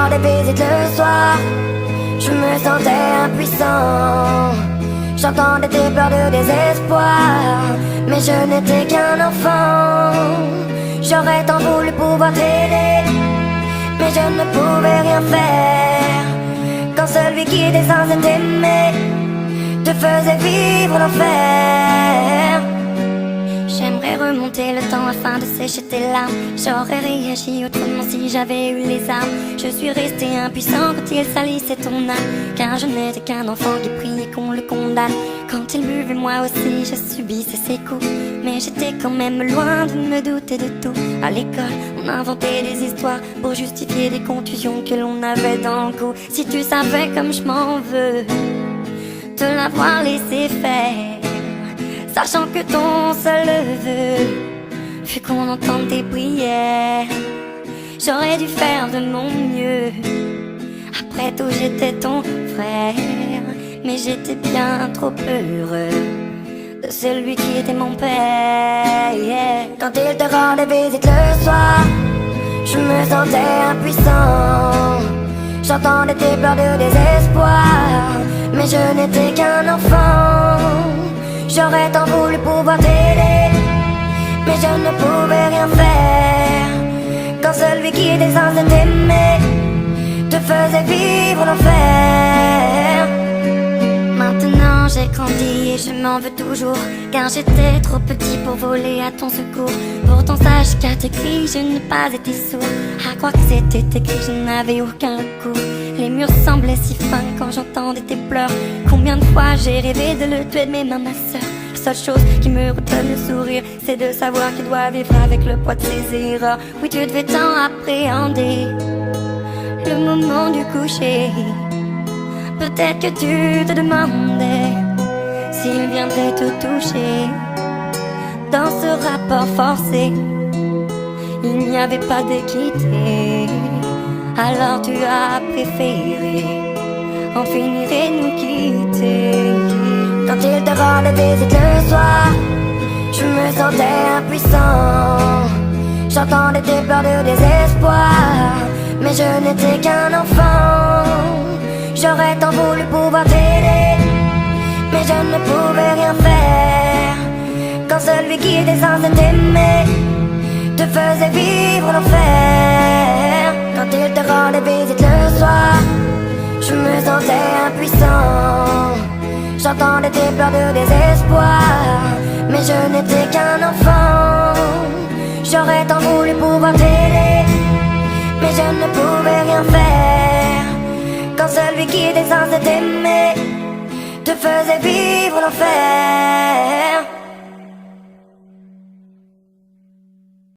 rends des visites le soir, je me sentais impuissant. J'entendais tes pleurs de désespoir, mais je n'étais qu'un enfant. J'aurais tant voulu pouvoir t'aider, mais je ne pouvais rien faire. Quand celui qui était censé t'aimer te faisait vivre l'enfer. J'aimerais remonter le temps afin de sécher tes larmes. J'aurais réagi autrement si j'avais eu les armes. Je suis resté impuissant quand il salissait ton âme, car je n'étais qu'un enfant qui priait qu'on le condamne. Quand il buvait, moi aussi je subissais ses coups, mais j'étais quand même loin de me douter de tout. À l'école, on inventait des histoires pour justifier des contusions que l'on avait dans le cou. Si tu savais comme je m'en veux te l'avoir laissé faire, sachant que ton seul vœu fut qu'on entende tes prières. J'aurais dû faire de mon mieux, après tout j'étais ton frère, mais j'étais bien trop heureux de celui qui était mon père. Quand il te rendait visite le soir, je me sentais impuissant. J'entendais tes pleurs de désespoir, mais je n'étais qu'un enfant. J'aurais tant voulu pouvoir t'aider, mais je ne pouvais rien faire. Quand celui qui était censé t'aimer te faisait vivre l'enfer. Maintenant j'ai grandi et je m'en veux toujours, car j'étais trop petit pour voler à ton secours. Pourtant sache qu'à tes cris je n'ai pas été sourd. À croire que c'était écrit, je n'avais aucun recours. Les murs semblaient si fins quand j'entendais tes pleurs. Combien de fois j'ai rêvé de le tuer de mes mains, ma soeur. La seule chose qui me redonne le sourire, c'est de savoir qu'il doit vivre avec le poids de ses erreurs. Oui, tu devais tant appréhender le moment du coucher. Peut-être que tu te demandais s'il viendrait te toucher. Dans ce rapport forcé, il n'y avait pas d'équité. Alors tu as préféré en finir et nous quitter. Quand il te rendait visite le soir, je me sentais impuissant. J'entendais tes pleurs de désespoir, mais je n'étais qu'un enfant. J'aurais tant voulu pouvoir t'aider, mais je ne pouvais rien faire. Quand celui qui était censé t'aimer te faisait vivre l'enfer. Quand il te rendait visite le soir, je me sentais impuissant. J'entendais tes pleurs de désespoir, mais je n'étais qu'un enfant. J'aurais tant voulu pouvoir t'aider, mais je ne pouvais rien faire. Quand celui qui était censé t'aimer te faisait vivre l'enfer.